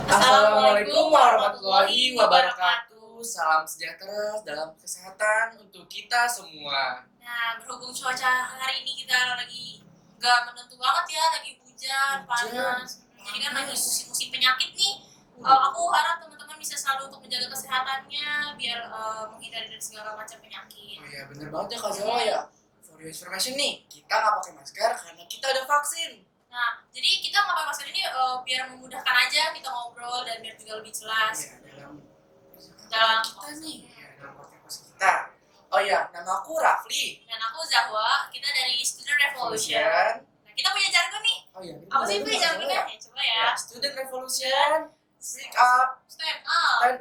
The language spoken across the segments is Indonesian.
Assalamualaikum warahmatullahi wabarakatuh. Salam sejahtera dalam kesehatan untuk kita semua. Nah, berhubung cuaca hari ini kita lagi nggak menentu banget ya, lagi hujan, panas. Jadi kan lagi musim penyakit nih. Aku harap teman-teman bisa selalu untuk menjaga kesehatannya biar menghindari dari segala macam penyakit. Oh iya, bener banget ya Kak Zawa ya. For your information nih, kita nggak pakai masker karena kita udah vaksin. Nah, jadi kita nggak pakai masker ini biar memudahkan aja kita ngobrol dan biar juga lebih jelas. Iya, dalam kita nih, dalam podcast kita. Oh iya, nama aku Rafli. Dan aku Zahwa, kita dari Student Revolution. Nah, kita punya jargon nih. Oh iya, Apa sih punya jargonnya? Coba ya. Student Revolution, speak up, Stand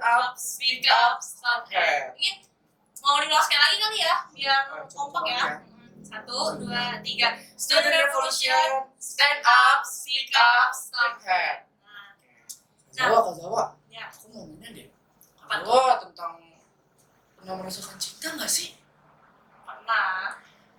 up, speak up, stop here. Ini mau diulas sekali lagi kali ya, biar kompak ya. 1, 2, 3. Student Revolution, stand up, speak up, stop here. Kak Zawa, Ya. aku mau nanya deh. Apa tuh? Zawa tentang pernah merasakan cinta nggak sih? Pernah.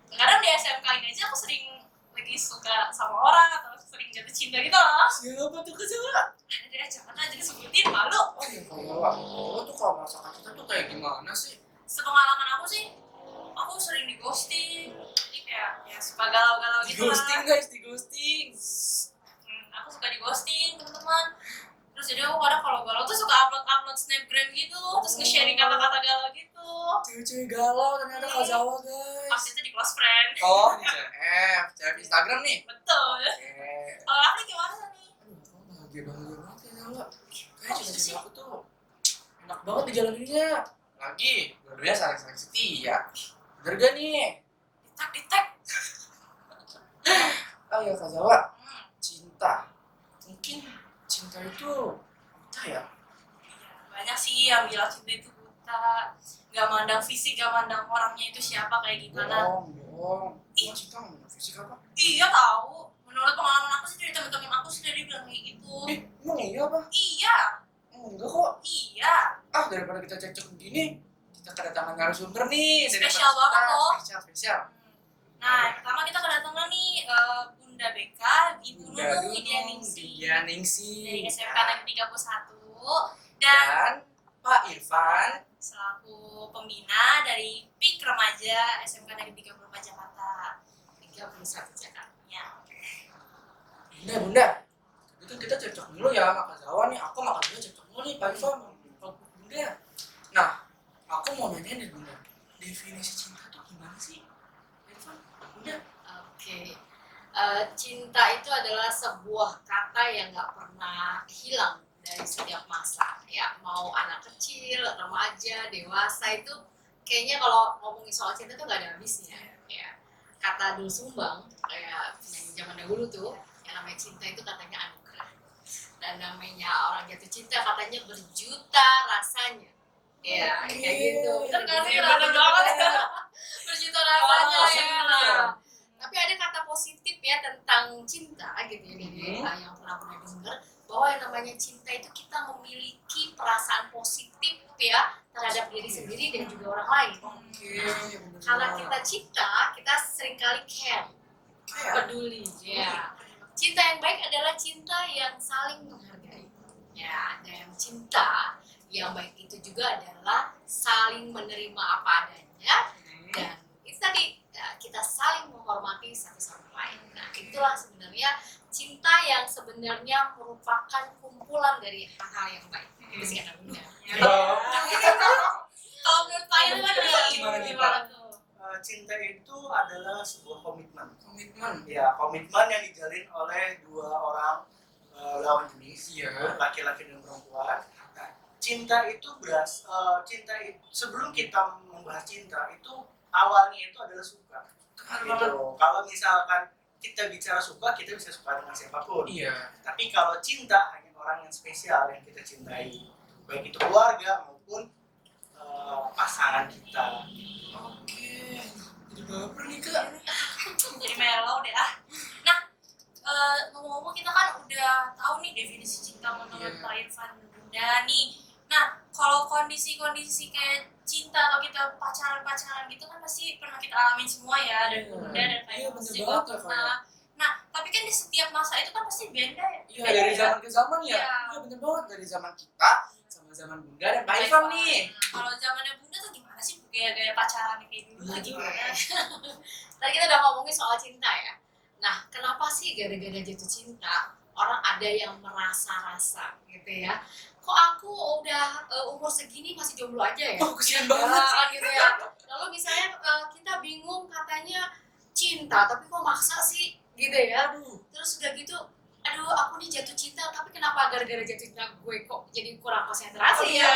Kadang di SMK ini aja aku sering lagi suka sama orang atau sering jatuh cinta gitu loh. Siapa tuh Kak Zawa? Ada deh, jangan aja disebutin, malu. Oh iya Kak Zawa, Zawa tuh kalau merasakan cinta tuh kayak gimana sih? Sepengalaman aku sih, aku sering di ghosting. Jadi kayak ya suka galau-galau Di gitu lah. ghosting guys, di ghosting. Aku suka di ghosting teman-teman. Terus jadi aku kadang kalau galau tuh suka upload snapgram gitu, terus nge-sharing kata-kata galau gitu. Cewek-cewek galau ternyata Kak Zawa guys. Pas itu di close friend. Oh, di CF, CF Instagram nih. Betul. Oke. Kalau aku gimana nih? Aduh, aku bahagia banget Kak Zawa. Kayak cita-cita aku tuh enak banget dijalaninnya. Lagi, dua-duanya saling setia. Bener gak nih? Ditek. Oh iya Kak Zawa, cinta. Mungkin cinta itu buta ya? Banyak sih yang bilang cinta itu buta, gak mandang fisik, gak mandang orangnya itu siapa kayak gimana. Bohong. Emang cinta ngomong fisik apa? Iya tahu. Menurut pengalaman aku sih dari teman-teman aku sih dari bilang kayak gitu. Emang iya apa? Iya. Enggak kok. Iya. Ah, daripada kita cekcok begini, kita kedatangan narasumber nih. Spesial banget loh. Spesial. Nah, pertama kita kedatangan nih Bunda BK, Ibu Nunung Widya Ningsih dari SMK Negeri 31 dan Pak Irfan selaku pembina dari PIK Remaja SMK Negeri 34 Jakarta. 31 Jakarta. Ya. Bunda, itu kita cocok dulu ya sama Kak Zawa nih. Aku makan dulu cocok dulu nih Pak Irfan. Bunda. Nah, aku mau nanya nih Bunda, definisi cinta tuh gimana sih? Bunda. Oke. Cinta itu adalah sebuah kata yang nggak pernah hilang dari setiap masa ya, mau anak kecil, remaja, dewasa, itu kayaknya kalau ngomongin soal cinta tuh nggak ada habisnya ya. Kata Dul Sumbang kayak yang zaman dahulu tuh, yang namanya cinta itu katanya anugerah, dan namanya orang jatuh cinta katanya berjuta rasanya ya. Kayak gitu, bener kan sih? Bener banget. Berjuta rasanya ya. Tapi ada kata positif ya tentang cinta gitu ya, yang pernah dengar, bahwa yang namanya cinta itu kita memiliki perasaan positif ya terhadap diri sendiri dan juga orang lain. Karena kita cinta, kita seringkali care, peduli ya. Cinta yang baik adalah cinta yang saling menghargai ya, dan cinta yang baik itu juga adalah saling menerima apa adanya, dan itu tadi ya, kita saling menghormati satu sama lain. Nah, itulah sebenarnya cinta yang sebenarnya merupakan kumpulan dari hal-hal yang baik. Itu sih kata Bunda. Kalau menurut saya Gimana tuh? Cinta itu adalah sebuah komitmen. Komitmen. Ya, komitmen yang dijalin oleh dua orang lawan jenis, Iya. laki-laki dan perempuan. Nah, cinta itu sebelum kita membahas cinta itu awalnya itu adalah suka. Gitu. Kalau misalkan kita bicara suka, kita bisa suka dengan siapapun. Iya. Tapi kalau cinta hanya orang yang spesial yang kita cintai, baik itu keluarga maupun pasangan kita. Oke. Jadi baper nih Kak. Jadi mellow deh ah. Nah, ngomong-ngomong kita kan udah tahu nih definisi cinta menurut Pak Irfan Bunda nih. Nah, kalau kondisi-kondisi kayak cinta atau kita pacaran gitu kan pasti pernah kita alamin semua ya, dari Bunda dan Pak Irfan juga pernah. Nah, Tapi kan di setiap masa itu kan pasti beda ya. Iya, Beda dari ya. zaman ke zaman ya. Iya. Iya bener banget, dari zaman kita sama zaman Bunda dan Pak Ivan nih. Kalau zamannya Bunda tuh gimana sih gaya-gaya pacaran kayak dulu tuh Iya, gimana? Tadi kita udah ngomongin soal cinta ya. Nah, kenapa sih gara-gara jatuh cinta orang ada yang merasa-rasa gitu ya? Kok aku udah umur segini masih jomblo aja ya? Oh, kesian banget sih. Gitu ya. Lalu misalnya kita bingung katanya cinta, tapi kok maksa sih gitu ya? Aduh, Terus udah gitu, aduh aku nih jatuh cinta, tapi kenapa gara-gara jatuh cinta gue kok jadi kurang konsentrasi ya?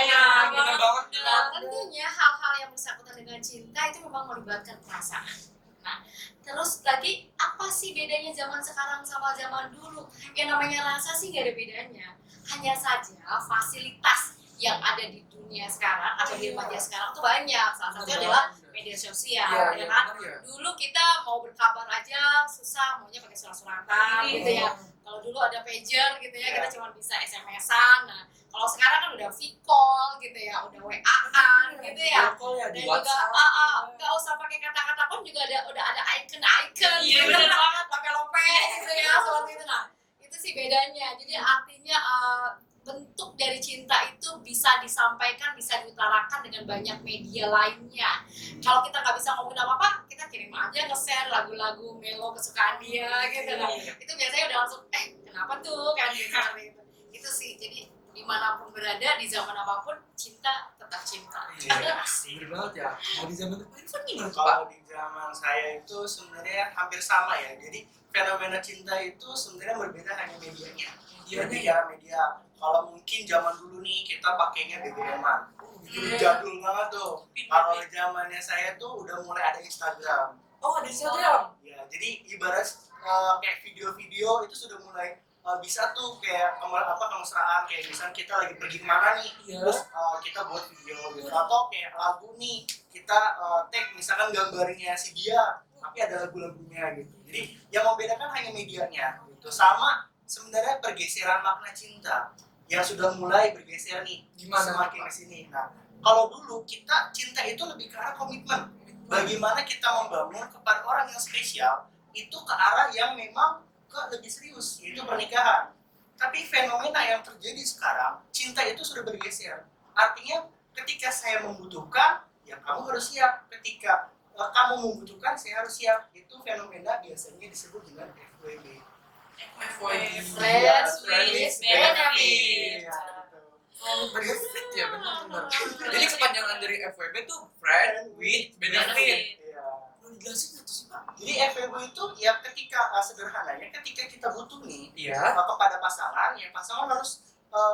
bener banget. Nah, tentunya hal-hal yang bersangkutan dengan cinta itu memang melibatkan perasaan. Nah, terus lagi apa sih bedanya zaman sekarang sama zaman dulu? Yang namanya rasa sih gak ada bedanya. Hanya saja fasilitas yang ada di dunia sekarang atau di remaja sekarang tuh banyak. Salah satunya adalah media sosial, ya kan? bener ya. Dulu kita mau berkabar aja susah, maunya pakai surat-suratan gitu ya. Kalau dulu ada pager gitu ya, kita cuma bisa SMS-an. Nah, kalau sekarang kan udah V-call gitu ya, udah WA-an gitu ya. Di Dan juga WhatsApp. nggak usah pakai kata-kata pun juga udah ada icon-icon Iya, gitu bener banget, pakai lope gitu ya, seperti itu. Nah, itu sih bedanya. Jadi artinya bentuk dari cinta itu bisa disampaikan, bisa diutarakan dengan banyak media lainnya. Kalau kita nggak bisa ngomongin apa-apa, kita kirim aja nge-share lagu-lagu melo kesukaan dia gitu. Nah, itu biasanya udah langsung, kenapa tuh kan gitu, seperti itu. Itu sih, jadi dimanapun berada, di zaman apapun, cinta tetap cinta. Iya. Bener banget ya. Mau di zaman Pak Ivan gimana tuh, Pak? Kalau di zaman saya itu sebenarnya hampir sama ya. Jadi fenomena cinta itu sebenarnya berbeda hanya medianya. Berbeda media. Kalau mungkin zaman dulu nih kita pakainya BBM-an. Itu jadul banget tuh. Kalau zamannya saya tuh udah mulai ada Instagram. Oh, ada Instagram. Ya, jadi ibarat kayak video-video itu sudah mulai bisa tuh kayak kemesraan, kayak misalnya kita lagi pergi kemana nih, Iya. terus kita buat video gitu, atau kayak lagu nih kita tag misalkan gambarnya si dia, tapi ada lagu-lagunya gitu. Jadi yang membedakan hanya medianya gitu. Sama sebenarnya pergeseran makna cinta yang sudah mulai bergeser nih, Gimana? semakin ke sini. Nah, kalau dulu kita cinta itu lebih ke arah komitmen. Bagaimana kita membangun kepada orang yang spesial itu ke arah yang memang ke lebih serius, yaitu pernikahan. Tapi fenomena yang terjadi sekarang, cinta itu sudah bergeser. Artinya ketika saya membutuhkan, ya kamu harus siap. Ketika kamu membutuhkan, saya harus siap. Itu fenomena biasanya disebut dengan FWB. FYP. Friends with benefit. benefit. Benefit ya, benar. Jadi kepanjangan dari FWB tuh friend with benefit. Iya. Mau dijelasin nggak tuh sih, Pak? Jadi FWB itu ya ketika sederhananya ketika kita butuh nih Iya. kepada pasangan, ya pasangan harus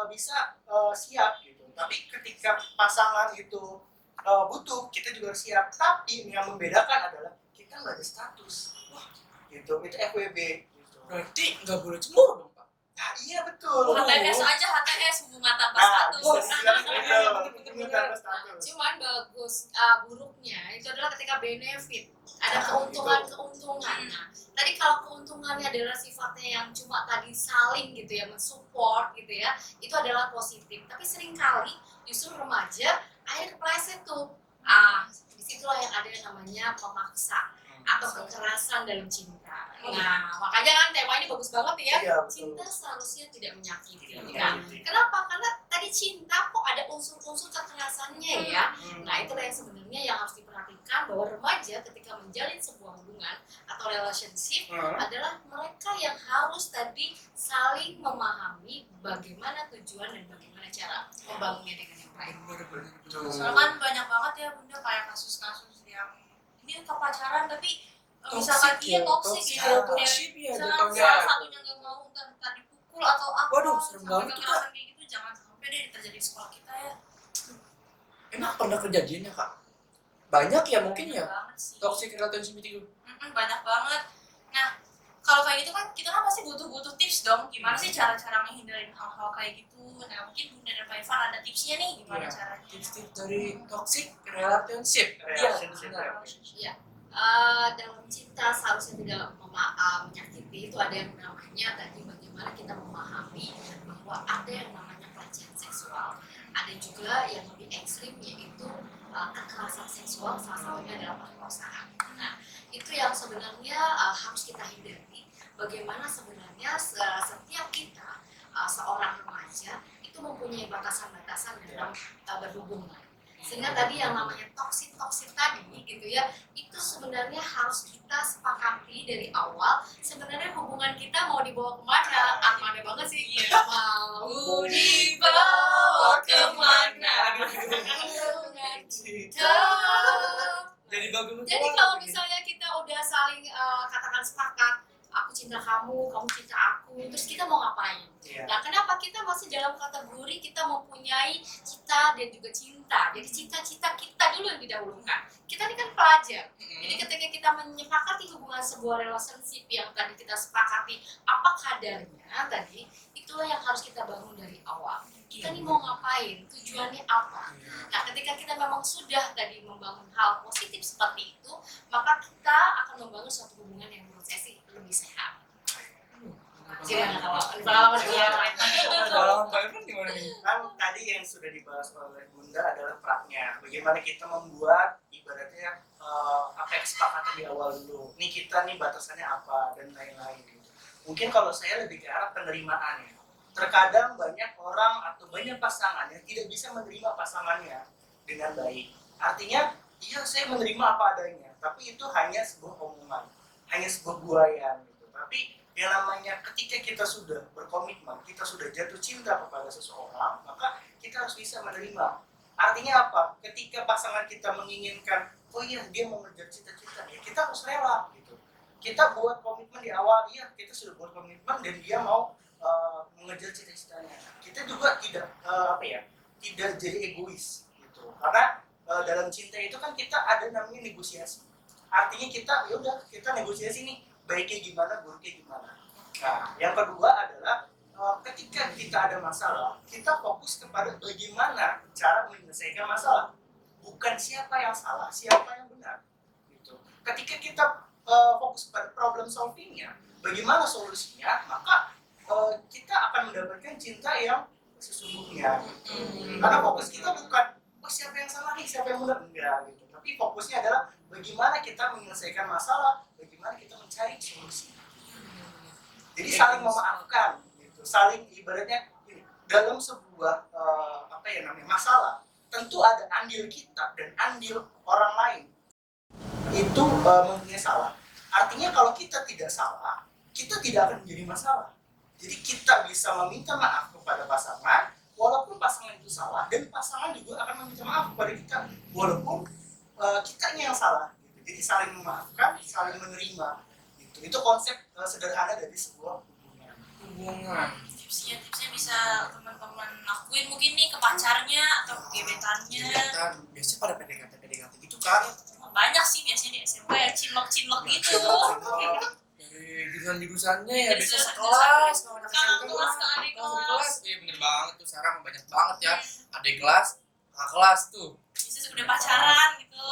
bisa siap gitu. Tapi ketika pasangan itu butuh, kita juga harus siap. Tapi yang membedakan adalah kita nggak ada status. Wah, gitu. Itu FWB. Gitu. Berarti nggak boleh cemburu dong, Pak? Nah, iya betul. HTS aja, HTS hubungan tanpa Nah, status. bisa dibilang begitu. Hubungan tanpa status. Cuman bagus, buruknya itu adalah ketika benefit, ada keuntungan. Nah, tadi kalau keuntungannya adalah sifatnya yang cuma tadi saling gitu ya, mensupport gitu ya, itu adalah positif. Tapi seringkali justru remaja akhirnya kepleset tuh. Disitulah yang ada yang namanya memaksa atau kekerasan dalam cinta. Nah, makanya kan tema ini bagus banget ya. Iya, betul. Cinta seharusnya tidak menyakiti. Tidak Nah, menyakiti. kenapa? Karena tadi cinta kok ada unsur-unsur kekerasannya ya. Nah, itulah yang sebenarnya yang harus diperhatikan, bahwa remaja ketika menjalin sebuah hubungan atau relationship adalah mereka yang harus tadi saling memahami bagaimana tujuan dan bagaimana cara membangunnya dengan yang baik. Betul. Soalnya kan banyak banget ya Bunda kayak kasus-kasus yang ini pacaran tapi misalkan dia toksik toxic, ya, toxic ya misalkan jatuhnya. salah satunya nggak mau ntar dipukul atau apa, Waduh, serem sampai banget tuh, kekerasan kayak gitu, jangan sampai deh terjadi di sekolah kita ya. Emang pernah kejadian ya, Kak? Banyak ya mungkin ya? Banyak banget sih. Toxic relationship itu. Banyak banget. Nah, kalau kayak gitu kan kita kan pasti butuh tips dong, gimana sih cara-cara menghindarin hal-hal kayak gitu. Nah, mungkin Bunda dan Pak Ivan ada tipsnya nih gimana Iya. caranya. Tips-tips dari toxic relationship. Relationship, Iya, benar. Dalam cinta seharusnya tidak menyakiti. Itu ada yang namanya tadi bagaimana kita memahami bahwa ada yang namanya pelecehan seksual, ada juga yang lebih ekstrim yaitu kekerasan seksual, salah satunya adalah pemerkosaan. Nah, itu yang sebenarnya harus kita hindari, bagaimana sebenarnya setiap kita seorang remaja itu mempunyai batasan-batasan dalam berhubungan. Sehingga tadi yang namanya toksik tadi gitu ya, itu sebenarnya harus kita sepakati dari awal. Sebenarnya hubungan kita mau dibawa kemana? Ada banget sih. Mau dibawa kemana? Hubungan kita. Jadi kalau misalnya kita udah saling katakan sepakat, aku cinta kamu, kamu cinta aku, terus kita mau ngapain? Iya. Nah, kenapa kita masih dalam kategori kita mempunyai cita dan juga cinta? Jadi cita-cita kita dulu yang didahulukan. Kita ini kan pelajar. Jadi ketika kita menyepakati hubungan sebuah relationship yang tadi kita sepakati apa kadarnya tadi, itulah yang harus kita bangun dari awal. Kita ini mau ngapain? Tujuannya apa? Nah, ketika kita memang sudah tadi membangun hal positif seperti itu, maka kita akan membangun suatu hubungan yang menurut saya sih lebih sehat. Gimana kalau pengalaman Pengalaman Pak Irfan gimana nih? Kan tadi yang sudah dibahas oleh Bunda adalah praknya. Bagaimana kita membuat ibaratnya apa yang kesepakatan di awal dulu. Nih kita nih batasannya apa dan lain-lain gitu. Mungkin kalau saya lebih ke arah penerimaannya. Terkadang banyak orang atau banyak pasangan yang tidak bisa menerima pasangannya dengan baik. Artinya, iya saya menerima apa adanya, tapi itu hanya sebuah omongan, hanya sebuah buayan gitu. Tapi yang namanya ketika kita sudah berkomitmen, kita sudah jatuh cinta kepada seseorang, maka kita harus bisa menerima. Artinya apa? Ketika pasangan kita menginginkan, oh iya dia mau mengejar cita-cita, ya kita harus rela gitu. Kita buat komitmen di awal, iya kita sudah buat komitmen dan dia mau mengejar cita-citanya. Kita juga tidak tidak jadi egois gitu. Karena dalam cinta itu kan kita ada namanya negosiasi. Artinya kita ya udah kita negosiasi nih, baiknya gimana, buruknya gimana. Nah, yang kedua adalah ketika kita ada masalah, kita fokus kepada bagaimana cara menyelesaikan masalah. Bukan siapa yang salah, siapa yang benar. Gitu. Ketika kita fokus pada problem solvingnya, bagaimana solusinya, maka kita akan mendapatkan cinta yang sesungguhnya. Karena fokus kita bukan siapa yang salah nih, siapa yang benar, enggak gitu. Tapi fokusnya adalah bagaimana kita menyelesaikan masalah, bagaimana kita mencari solusi. Jadi saling memaafkan, gitu. Saling ibaratnya ini, dalam sebuah masalah, tentu ada andil kita dan andil orang lain. Itu mempunyai salah. Artinya kalau kita tidak salah, kita tidak akan menjadi masalah. Jadi kita bisa meminta maaf kepada pasangan, walaupun pasangan itu salah, dan pasangan juga akan meminta maaf kepada kita, walaupun kitanya yang salah. Gitu. Jadi saling memaafkan, saling menerima. Gitu. Itu konsep sederhana dari sebuah hubungan. Tipsnya bisa teman-teman lakuin mungkin nih ke pacarnya atau ke gebetannya. Biasanya pada PDKT gitu kan. Banyak sih biasanya di SMP ya cinlok gitu. Dari jurusannya ya Dari biasanya jurusan- sekelas, kakak kelas ke adik kelas. Iya bener banget tuh, sekarang banyak banget ya. Adik kelas, kakak kelas tuh. Bisa udah pacaran gitu.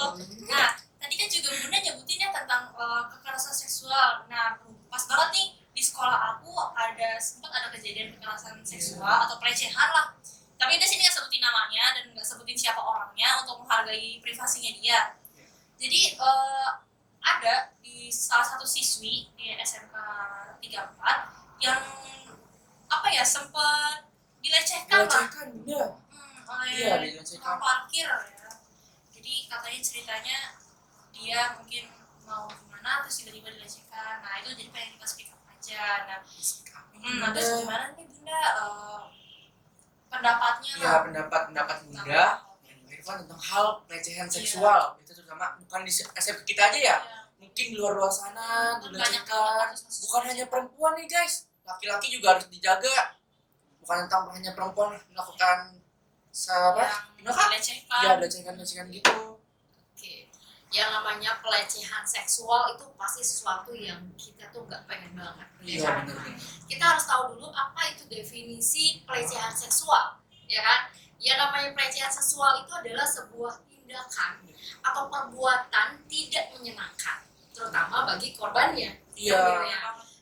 Nah, tadi kan juga Bunda nyebutin ya tentang kekerasan seksual. Nah, pas banget nih di sekolah aku sempat ada kejadian kekerasan seksual atau pelecehan lah. Tapi di sini nggak sebutin namanya dan nggak sebutin siapa orangnya untuk menghargai privasinya dia. Jadi ada di salah satu siswi di SMK 34 yang sempat dilecehkan lah Iya. oleh Iya, dilecehkan. tukang parkir ya. Jadi katanya ceritanya dia mungkin mau gimana terus tiba-tiba dilecehkan. Nah itu jadi pengen kita speak up aja. Nah terus gimana nih Bunda pendapatnya Ya pendapat Bunda Irfan tentang hal pelecehan seksual itu terutama bukan di SMK kita aja ya, mungkin di luar sana dilecehkan. Bukan hanya perempuan nih guys, laki-laki juga harus dijaga. Bukan tentang hanya perempuan melakukan pelecehan gitu. Oke. Yang namanya pelecehan seksual itu pasti sesuatu yang kita tuh nggak pengen banget. Iya benar. Kita harus tahu dulu apa itu definisi pelecehan seksual, ya kan? Yang namanya pelecehan seksual itu adalah sebuah tindakan atau perbuatan tidak menyenangkan, terutama bagi korbannya. Iya.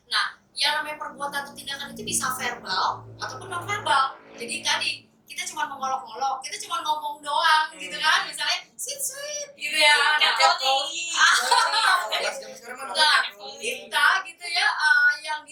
Nah, yang namanya perbuatan atau tindakan itu bisa verbal ataupun non verbal. Jadi tadi kita cuma mengolok-olok, kita cuma ngomong doang gitu kan, misalnya sweet gitu ya. Nah, kita gitu ya, yang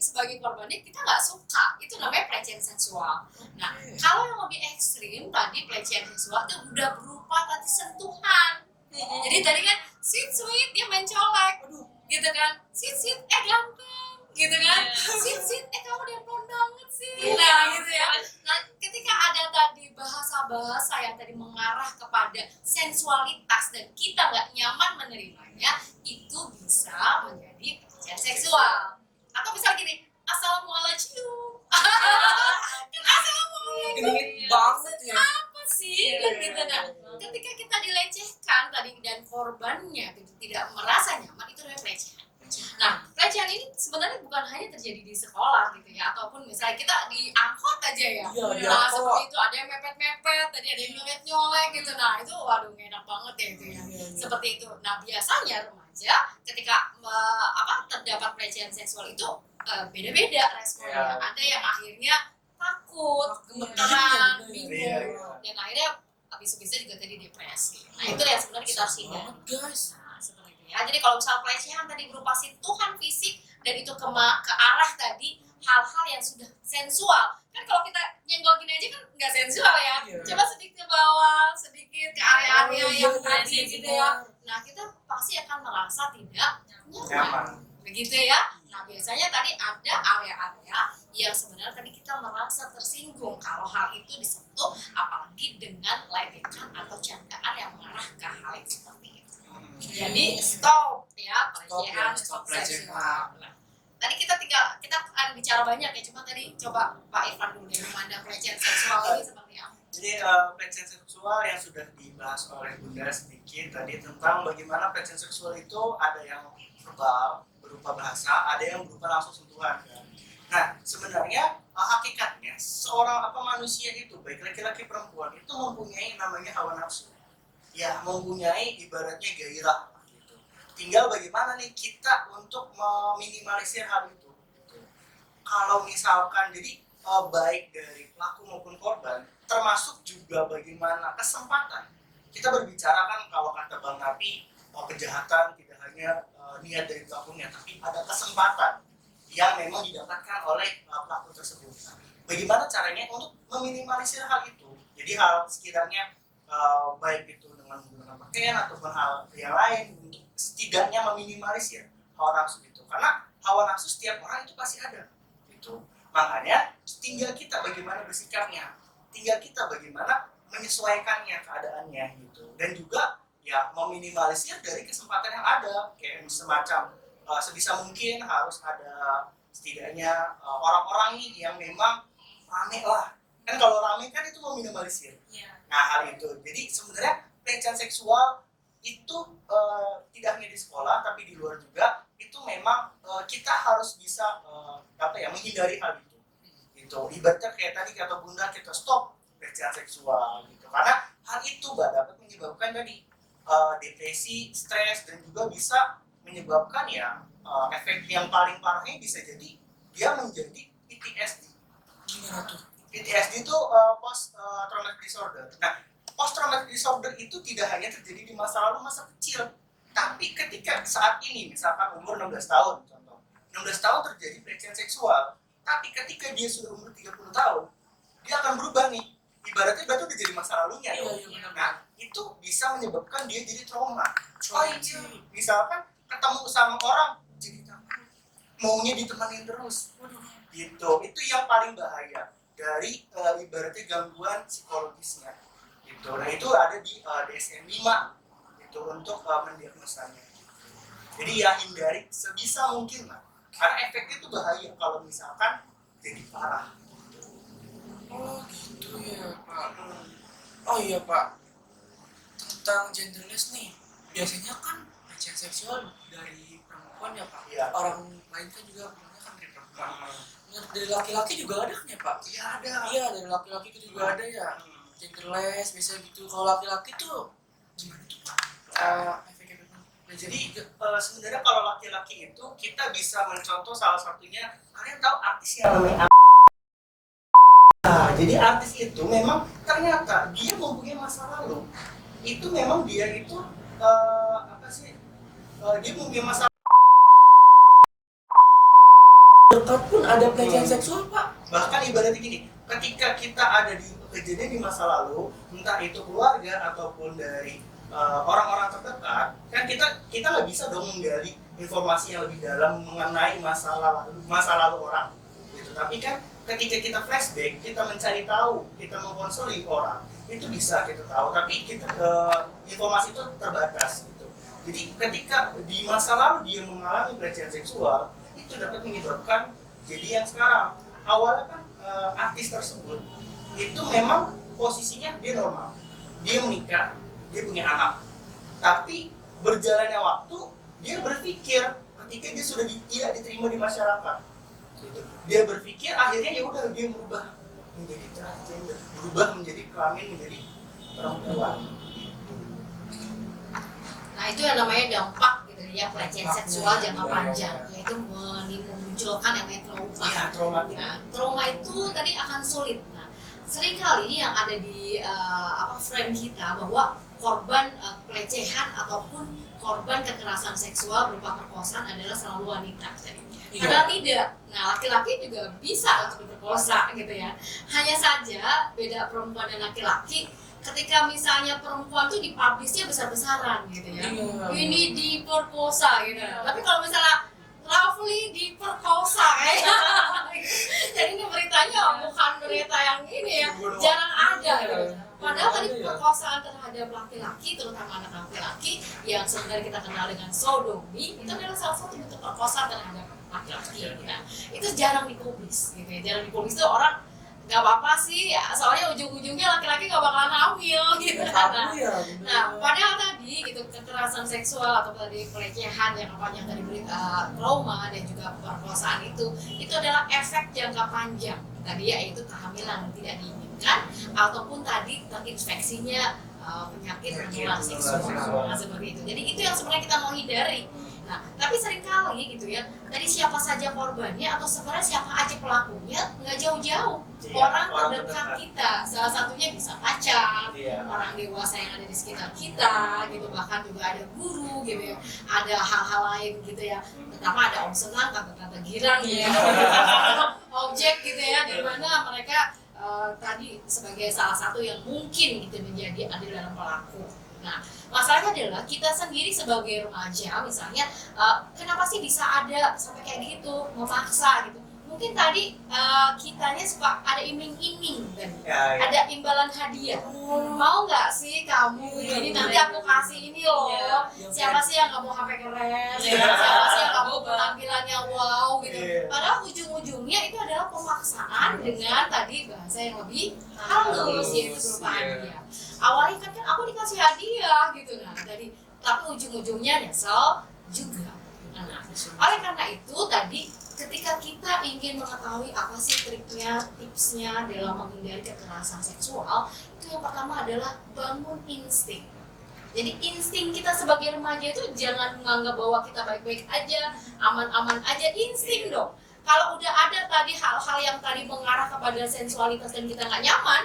sebagai korbannya kita nggak suka, itu namanya pelecehan seksual. Nah, kalau yang lebih ekstrim tadi pelecehan seksual itu udah berupa tadi sentuhan. Jadi tadi kan sweet dia main colek, gitu kan, sweet ganteng, gitu kan, sweet kamu demplon banget sih, nah gitu ya. Nah, ketika ada tadi bahasa-bahasa yang tadi mengarah kepada sensualitas dan kita nggak nyaman menerimanya, itu bisa menjadi pelecehan seksual. Atau misalnya gini, assalamualaikum, kan assalamualaikum Genit banget ya. apa sih, kan gitu. Nah, ketika kita dilecehkan tadi dan korbannya tidak merasa nyaman, itu namanya pelecehan. Nah, pelecehan ini sebenarnya bukan hanya terjadi di sekolah gitu ya, ataupun misalnya kita di angkot aja ya. Iya, di Nah, angkot. seperti itu ada yang mepet-mepet, tadi ada yang nyolek gitu. Nah, itu waduh gak enak banget ya itu ya. Seperti itu. Nah, biasanya remaja ketika terdapat pelecehan seksual itu beda-beda responnya. Ada yang akhirnya takut, gemeteran, bingung, dan akhirnya habis-habisnya juga tadi depresi. Nah, itu yang sebenarnya kita harus hindari. Guys. Nah, seperti itu ya. Jadi kalau misal pelecehan tadi berupa sentuhan fisik dan itu ke arah tadi hal-hal yang sudah sensual. Kan kalau kita nyenggol gini aja kan nggak sensual ya. Iya. Coba sedikit ke bawah, sedikit ke area-area yang iya, tadi iya, gitu iya. ya. Nah, kita pasti akan merasa tidak nyaman. Nyaman. Begitu ya. Nah, biasanya tadi ada area-area yang sebenarnya tadi kita merasa tersinggung kalau hal itu disentuh, apalagi dengan ledekan atau candaan yang mengarah ke hal yang seperti itu. Jadi stop ya pelecehan, stop seksual. Nah, tadi kita akan bicara banyak ya, cuma tadi coba Pak Irfan dulu yang memandang pelecehan seksual ini seperti apa? Jadi pelecehan seksual yang sudah dibahas oleh Bunda sedikit tadi tentang bagaimana pelecehan seksual itu ada yang verbal berupa bahasa, ada yang berupa langsung sentuhan kan. Nah, sebenarnya hakikatnya seorang manusia itu baik laki-laki perempuan itu mempunyai namanya hawa nafsu. Ya, mempunyai ibaratnya gairah gitu. Tinggal bagaimana nih kita untuk meminimalisir hal itu. Gitu. Kalau misalkan jadi baik dari pelaku maupun korban, termasuk juga bagaimana kesempatan. Kita berbicara kan kalau kata Bang Napi, kejahatan tidak hanya niat dari pelakunya, tapi ada kesempatan yang memang didapatkan oleh pelaku tersebut. Nah, bagaimana caranya untuk meminimalisir hal itu? Jadi hal sekiranya baik itu dengan menggunakan pakaian ataupun hal yang lain untuk setidaknya meminimalisir hawa nafsu itu. Karena hawa nafsu setiap orang itu pasti ada. Itu makanya tinggal kita bagaimana bersikapnya, tinggal kita bagaimana menyesuaikannya keadaannya gitu. Dan juga ya meminimalisir dari kesempatan yang ada, kayak semacam sebisa mungkin harus ada setidaknya orang-orang nih yang memang rame lah. Kan kalau rame kan itu meminimalisir. Nah, hal itu. Jadi sebenarnya pelecehan seksual itu tidak hanya di sekolah tapi di luar juga itu memang kita harus bisa menghindari hal itu. Gitu. Ibaratnya kayak tadi kata Bunda, kita stop pelecehan seksual gitu. Karena hal itu dapat menyebabkan tadi depresi, stres, dan juga bisa menyebabkan ya efek yang paling parahnya bisa jadi dia menjadi PTSD. Gimana tuh? PTSD itu post traumatic disorder. Nah, post traumatic disorder itu tidak hanya terjadi di masa lalu, masa kecil, tapi ketika saat ini misalkan umur 16 tahun contoh. 16 tahun terjadi pelecehan seksual, tapi ketika dia sudah umur 30 tahun, dia akan berubah nih. Ibaratnya berarti udah jadi masa lalunya. Iya, Nah, itu bisa menyebabkan dia jadi trauma. Trauma. Misalkan ketemu sama orang jadi takut, maunya ditemenin terus. Gitu. Itu yang paling bahaya dari ibaratnya gangguan psikologisnya. Gitu. Nah, itu ada di DSM-5 gitu untuk mendiagnosanya. Jadi ya hindari sebisa mungkin lah. Karena efeknya itu bahaya kalau misalkan jadi parah. Oh gitu ya Pak. Oh iya Pak, tentang genderless nih, biasanya kan pelecehan seksual dari perempuan ya Pak. Iya. Orang lain kan juga punya kan dari perempuan. Nah, dari laki-laki juga ada kan ya Pak? Iya ada. Iya, dari laki-laki itu juga ada ya. Genderless biasa gitu. Kalau laki-laki tuh gimana tuh Pak? Efek-efek Jadi sebenarnya kalau laki-laki itu kita bisa mencontoh salah satunya, kalian tahu artis yang namanya Nah, jadi artis itu memang ternyata dia mempunyai masa lalu. Itu memang dia itu dia mempunyai masa dekat pun ada pelecehan seksual, Pak. Bahkan ibaratnya gini, ketika kita ada di kejadian di masa lalu, entah itu keluarga ataupun dari orang-orang terdekat, kan kita nggak bisa dong menggali informasi yang lebih dalam mengenai masa lalu orang gitu. Tapi kan ketika kita flashback, kita mencari tahu, kita mengkonsoli orang, itu bisa kita tahu, tapi informasi itu terbatas gitu. Jadi ketika di masa lalu dia mengalami pelecehan seksual, itu dapat menyebabkan jadi yang sekarang. Awalnya kan artis tersebut itu memang posisinya dia normal, dia menikah, dia punya anak, tapi berjalannya waktu dia berpikir ketika dia sudah tidak diterima di masyarakat gitu. Dia berpikir akhirnya ya udah dia berubah menjadi transgender, berubah menjadi kelamin, menjadi perempuan. Nah itu yang namanya dampak gitu ya, pelecehan seksual jangka panjang, yaitu memunculkan yang namanya trauma. Iya, trauma. Nah, trauma itu tadi akan sulit. Nah, seringkali yang ada di frame kita bahwa korban pelecehan ataupun korban kekerasan seksual berupa perkosaan adalah selalu wanita. Padahal tidak. Nah, laki-laki juga bisa untuk diperkosa gitu ya. Hanya saja beda perempuan dan laki-laki. Ketika misalnya perempuan tuh dipublishnya besar-besaran gitu ya, ini diperkosa gitu. Tapi kalau misalnya Rafli diperkosa kayaknya, jadi ini beritanya bukan berita yang ini ya, jarang ada gitu. Padahal tadi perkosaan terhadap laki-laki, terutama anak laki-laki yang sebenarnya kita kenal dengan sodomi, itu adalah salah satu bentuk perkosaan terhadap laki-laki. Nah, itu jarang dipublis gitu ya, jarang dipublis itu orang nggak apa-apa sih, soalnya ujung-ujungnya laki-laki nggak bakalan hamil gitu kan. Nah, padahal tadi gitu kekerasan seksual atau tadi pelecehan yang tadi trauma dan juga perkosaan itu adalah efek jangka panjang tadi yaitu kehamilan tidak diinginkan ataupun tadi terinfeksinya penyakit menular seksual. Nah, seperti itu. Jadi itu yang sebenarnya kita mau hindari. Nah, tapi seringkali gitu ya, dari siapa saja korbannya atau sebenarnya siapa aja pelakunya nggak jauh-jauh. Orang terdekat kita, salah satunya bisa pacar, orang dewasa yang ada di sekitar kita, gitu, bahkan juga ada guru, gitu ya, ada hal-hal lain gitu ya, pertama ada om senang, tante-tante girang, ya, objek gitu ya, di mana mereka tadi sebagai salah satu yang mungkin gitu menjadi adil dalam pelaku. Nah, masalahnya adalah kita sendiri sebagai remaja misalnya, kenapa sih bisa ada sampai kayak gitu, memaksa gitu. Mungkin tadi kitanya suka ada iming-iming dan ada imbalan hadiah. Mau nggak sih kamu ini nanti aku kasih ini loh. Siapa sih yang nggak mau HP keren? Siapa sih yang nggak mau penampilannya wow gitu. Padahal ujung-ujungnya itu adalah pemaksaan dengan tadi bahasa yang lebih halus yaitu berupa hadiah. Awalnya kan aku dikasih hadiah gitu nah tadi, tapi ujung-ujungnya nyesel juga. Nah, oleh karena itu tadi ketika kita ingin mengetahui apa sih triknya, tipsnya dalam menghindari kekerasan seksual, itu yang pertama adalah bangun insting. Jadi insting kita sebagai remaja itu jangan menganggap bahwa kita baik-baik aja, aman-aman aja, insting dong. Kalau udah ada tadi hal-hal yang tadi mengarah kepada sensualitas dan kita nggak nyaman,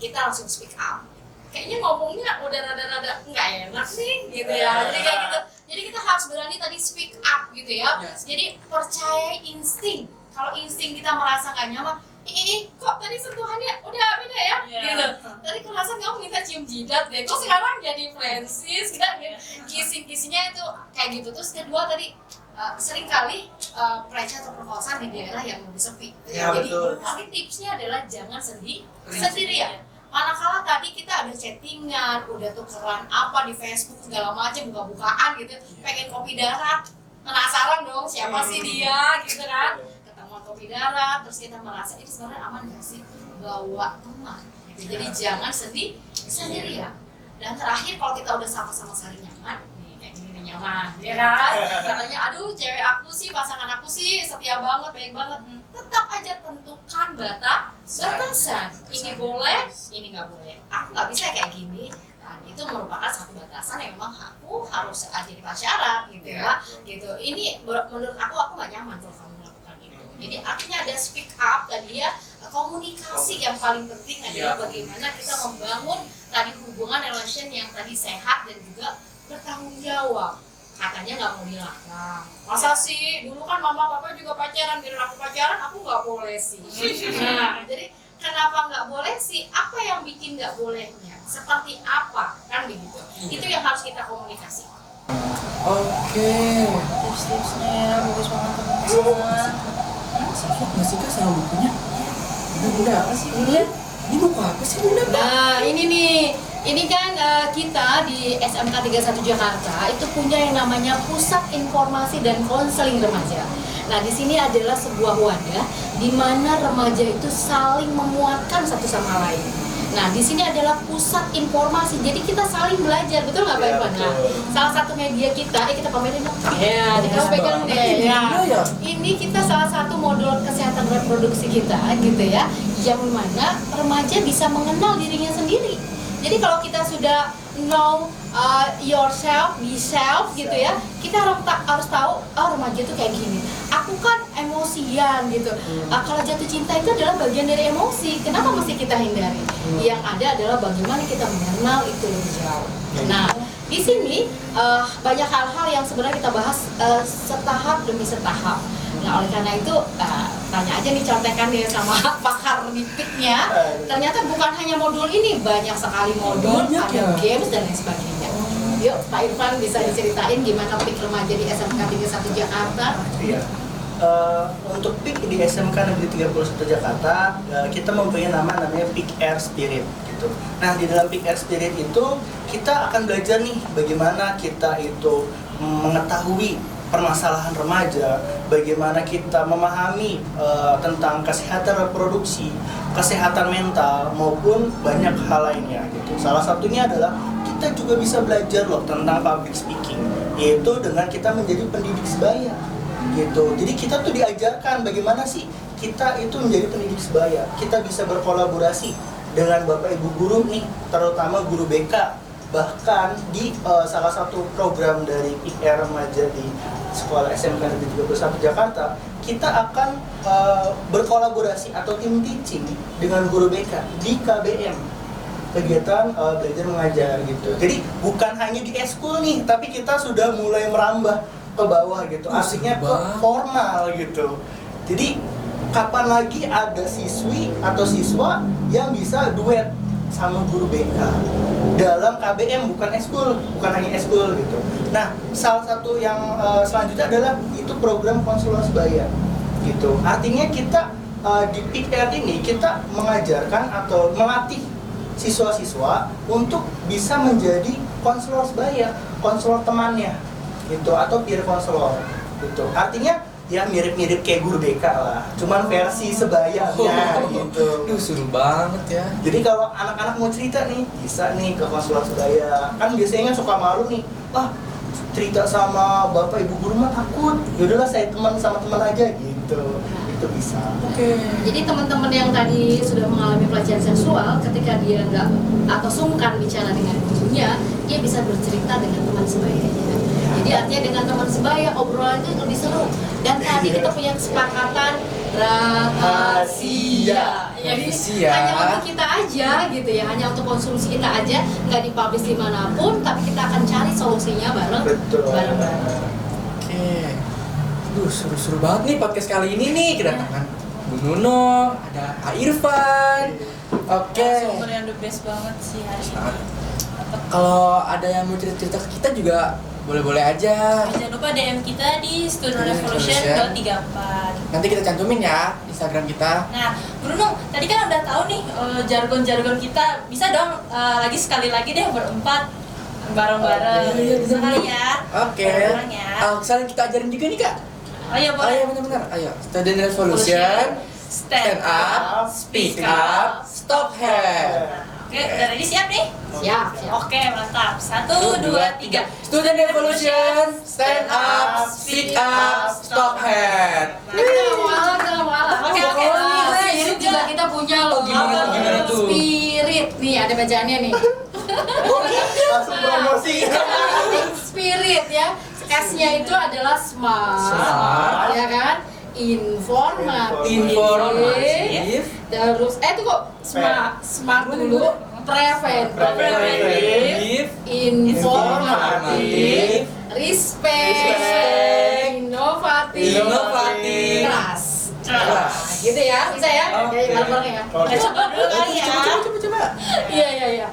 kita langsung speak up. Kayaknya ngomongnya udah rada-rada nggak enak sih gitu ya, jadi kayak gitu. Jadi kita harus berani tadi speak up gitu ya. Jadi percaya insting. Kalau insting kita merasa nggak nyaman, kok tadi sentuhannya udah beda ya, gitu. Tadi kerasan kamu minta cium jidat deh, kok sekarang jadi Francis kan, kissing-kissingnya itu kayak gitu. Terus kedua tadi seringkali pelecehan atau perkosaan di daerah yang lebih sepi. Jadi tapi tipsnya adalah jangan sendirian. Manakala tadi kita ada chattingan, udah tukeran apa di Facebook segala macam, buka-bukaan gitu, pengen kopi darat, penasaran dong siapa sih dia gitu kan, ketemuan kopi darat, terus kita merasa ini sebenarnya aman gak sih bawa teman gitu. Jadi jangan sendirian. Dan terakhir kalau kita udah sama-sama saling nyaman, kayak gini nyaman, ya kan? Katanya aduh cewek aku sih, pasangan aku sih setia banget, baik banget. Tetap aja tentukan batasan. Ini boleh, ini nggak boleh. Aku nggak bisa kayak gini. Nah, itu merupakan satu batasan yang memang aku harus jadi pacaran gitu ya. Gitu. Ini menurut aku nggak nyaman kalau kamu melakukan itu. Jadi artinya ada speak up tadi ya. Komunikasi yang paling penting adalah bagaimana kita membangun tadi hubungan relation yang tadi sehat dan juga bertanggung jawab. katanya nggak mau dilarang. Masa sih, dulu kan mama papa juga pacaran, biar aku pacaran aku nggak boleh sih. Nah, jadi kenapa nggak boleh sih? Apa yang bikin nggak bolehnya? Seperti apa? Kan begitu. Itu yang harus kita komunikasi. Oke, tips-tipsnya bagus banget teman-teman. Sifat nggak sih kak sama bukunya? Bunda apa sih? Ini buku apa sih Bunda? Nah, ini kan kita di SMK 31 Jakarta itu punya yang namanya Pusat Informasi dan Konseling Remaja. Nah, di sini adalah sebuah wadah di mana remaja itu saling memuatkan satu sama lain. Nah, di sini adalah pusat informasi. Jadi kita saling belajar, betul nggak Pak Irfan? Nah, salah satu media kita, kita pamerin dong. Ya, kita pegang deh. Ya. Ini kita salah satu modul kesehatan reproduksi kita, gitu ya, yang mana remaja bisa mengenal dirinya sendiri. Jadi kalau kita sudah know yourself, be self gitu ya, kita harus tahu, oh remaja itu kayak gini. Aku kan emosian gitu. Kalau jatuh cinta itu adalah bagian dari emosi. Kenapa mesti kita hindari? Yang ada adalah bagaimana kita mengenal itu lebih jauh. Nah, di sini banyak hal-hal yang sebenarnya kita bahas setahap demi setahap. Nah, oleh karena itu tanya aja nih contekan nih sama pakar di PIK-nya. Ternyata bukan hanya modul ini, banyak sekali modul, ada games dan lain sebagainya. Yuk, Pak Irfan bisa diceritain gimana PIK remaja di SMK 31 Jakarta? Iya. Untuk PIK di SMK Negeri 31 Jakarta, kita mempunyai namanya PIK Air Spirit gitu. Nah, di dalam PIK Air Spirit itu kita akan belajar nih bagaimana kita itu mengetahui permasalahan remaja, bagaimana kita memahami tentang kesehatan reproduksi, kesehatan mental maupun banyak hal lainnya gitu. Salah satunya adalah kita juga bisa belajar loh tentang public speaking, yaitu dengan kita menjadi pendidik sebaya gitu. Jadi kita tuh diajarkan bagaimana sih kita itu menjadi pendidik sebaya. Kita bisa berkolaborasi dengan Bapak Ibu guru nih, terutama guru BK. Bahkan di salah satu program dari PIK Remaja di Sekolah SMK Negeri 31 Jakarta, kita akan berkolaborasi atau tim teaching dengan guru BK di KBM, kegiatan belajar mengajar gitu. Jadi bukan hanya di eskul nih, tapi kita sudah mulai merambah ke bawah gitu, artinya ke formal gitu. Jadi kapan lagi ada siswi atau siswa yang bisa duet sama guru BK dalam KBM, bukan eskul, bukan hanya eskul gitu. Nah, salah satu yang selanjutnya adalah itu program konselor sebaya gitu. Artinya kita di PIK ini kita mengajarkan atau melatih siswa-siswa untuk bisa menjadi konselor sebaya, konselor temannya gitu, atau peer konselor gitu. Artinya ya mirip-mirip kayak guru BK lah, cuman versi sebayanya gitu. Duh, seru banget ya. Jadi kalau anak-anak mau cerita nih, bisa nih ke konselor sebaya. Kan biasanya suka malu nih, cerita sama bapak ibu guru mah takut. Yaudahlah saya teman sama teman aja gitu. Itu bisa. Oke. Jadi teman-teman yang tadi sudah mengalami pelecehan seksual, ketika dia nggak atau sungkan bicara dengan gurunya, dia bisa bercerita dengan teman sebayanya. Jadi artinya dengan teman sebaya obrolannya lebih seru. Dan tadi kita punya kesepakatan rahasia. Jadi hanya untuk kita aja gitu ya, hanya untuk konsumsi kita aja, nggak dipublish dimanapun, tapi kita akan cari solusinya bareng-bareng. Oke. Duh, seru-seru banget nih podcast kali ini nih, kedatangan Bu Nuno, ada Pak Irfan. Oke. Sumber yang the best banget sih hari ini. Kalau ada yang mau cerita-cerita ke kita juga boleh-boleh aja. Jangan lupa DM kita di Student Revolution 234. Nanti kita cantumin ya Instagram kita. Nah, Bruno, tadi kan udah tahu nih jargon-jargon kita. Bisa dong lagi sekali lagi deh berempat bareng-bareng. Iya, Bisa kali ya. Oke. Bareng ya. Misalnya kita ajarin juga nih Kak. Oh iya boleh. Ayo benar-benar. Ayo. Student Revolution. Stand up, speak up, stop hair. Oke, udah ready siap nih? Siap. Oke, mantap. 1, 2, 3. Student Revolution, stand up, speak up, stop hair. Kita nggak mau kalah. Oke. Spirit juga kita punya loh. Gimana tuh? Spirit nih ada bacaannya nih. Langsung promosi. Spirit ya. S-nya itu adalah smart, ya kan? Informatif. Terus itu kok smart dulu. Preventif. Informatif. respect, inovatif, keras. Nah, gitu ya, bisa ya? Oke. Ya, bareng-bareng ya. Udah coba dulu kali ya. Coba. Iya.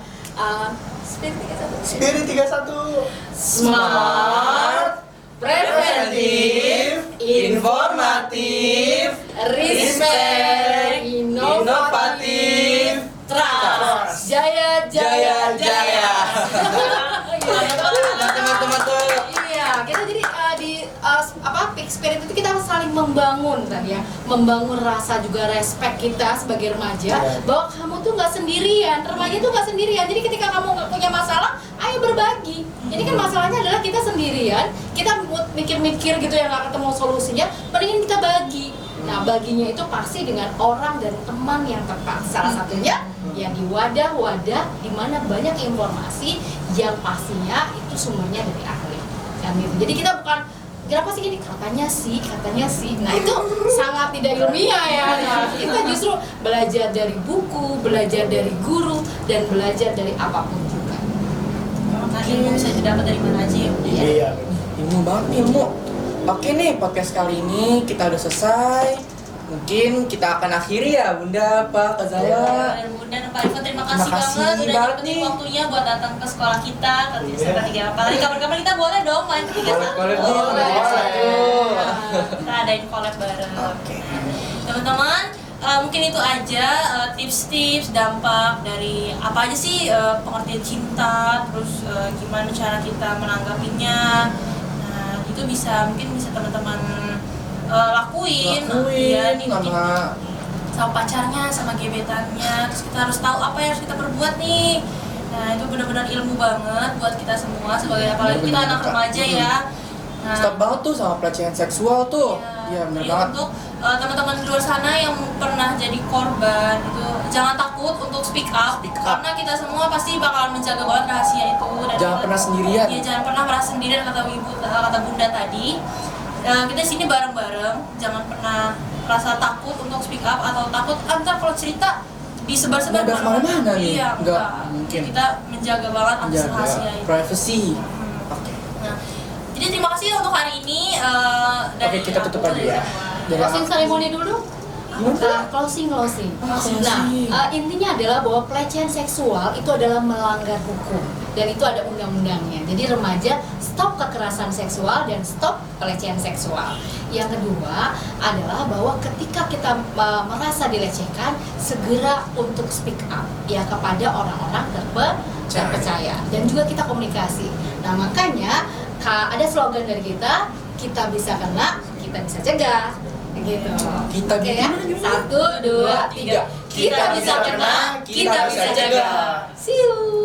Spirit 31. Spirit 31. Smart, preventif, informatif, respect, inovatif, trust. Jaya. Nah, teman-teman tuh Iya, kita jadi di peak spirit itu kita saling membangun tadi ya, membangun rasa juga respect kita sebagai remaja bahwa kamu tuh nggak sendirian, remaja tuh nggak sendirian. Jadi ketika kamu nggak punya masalah, ayo berbagi. Jadi kan masalahnya adalah kita sendirian, kita mikir-mikir gitu ya nggak ketemu solusinya, mendingan kita bagi. Nah, baginya itu pasti dengan orang dan teman yang tepat. Salah satunya ya di wadah-wadah di mana banyak informasi yang pastinya itu semuanya dari ahli. Kan gitu. Jadi kita bukan kenapa sih gini katanya sih. Nah, itu sangat tidak ilmiah ya. Nah, kita justru belajar dari buku, belajar dari guru dan belajar dari apapun juga. Nah, ilmu bisa didapat dari mana aja ya. Iya. ilmu banget ilmu. Oke nih, podcast kali ini kita udah selesai. Mungkin kita akan akhiri ya Bunda, Pak, Kak Zala. Dan Bunda dan Pak Ivo, terima kasih Terima kasih banget udah banget nyempetin nih. waktunya buat datang ke sekolah kita ke SMA 3. Apalagi kapan-kapan kita boleh dong main ke 31. Boleh nih, satu. Kita adain collab bareng. Oke. Teman-teman, mungkin itu aja tips-tips dampak dari apa aja sih pengertian cinta, terus gimana cara kita menanggapinya. Nah, itu mungkin bisa teman-teman lakuin ya, nih mungkin sama pacarnya, sama gebetannya, terus kita harus tahu apa yang harus kita perbuat nih. Nah, itu benar-benar ilmu banget buat kita semua sebagai apalagi kita anak remaja ya. Nah, Stop banget tuh sama pelecehan seksual tuh. Iya, bener jadi banget. untuk teman-teman di luar sana yang pernah jadi korban itu jangan takut untuk speak up, Speak up. karena kita semua pasti bakalan menjaga banget rahasia itu dan Jangan pernah sendirian. Iya, jangan pernah merasa sendirian kata Bunda tadi. Kita sini bareng-bareng, jangan pernah rasa takut untuk speak up atau takut antar kalau cerita disebar-sebar Nyebar kemana-mana nih. Iya, Nggak enggak. mungkin. Kita menjaga banget atas rahasia itu. privacy. Oke. Nah, jadi terima kasih untuk hari ini. Oke, kita tutup aja ya. Dari Closing ceremony dulu. Closing. Nah, intinya adalah bahwa pelecehan seksual itu adalah melanggar hukum dan itu ada undang-undangnya. Jadi remaja stop kekerasan seksual dan stop pelecehan seksual. Yang kedua adalah bahwa ketika kita merasa dilecehkan, segera untuk speak up ya kepada orang-orang terpercaya dan juga kita komunikasi. Nah, makanya ada slogan dari kita bisa kena, kita bisa cegah. Gitu. Kita Oke ya. 1, 2, 3. Kita bisa kena, kita bisa jaga. See you.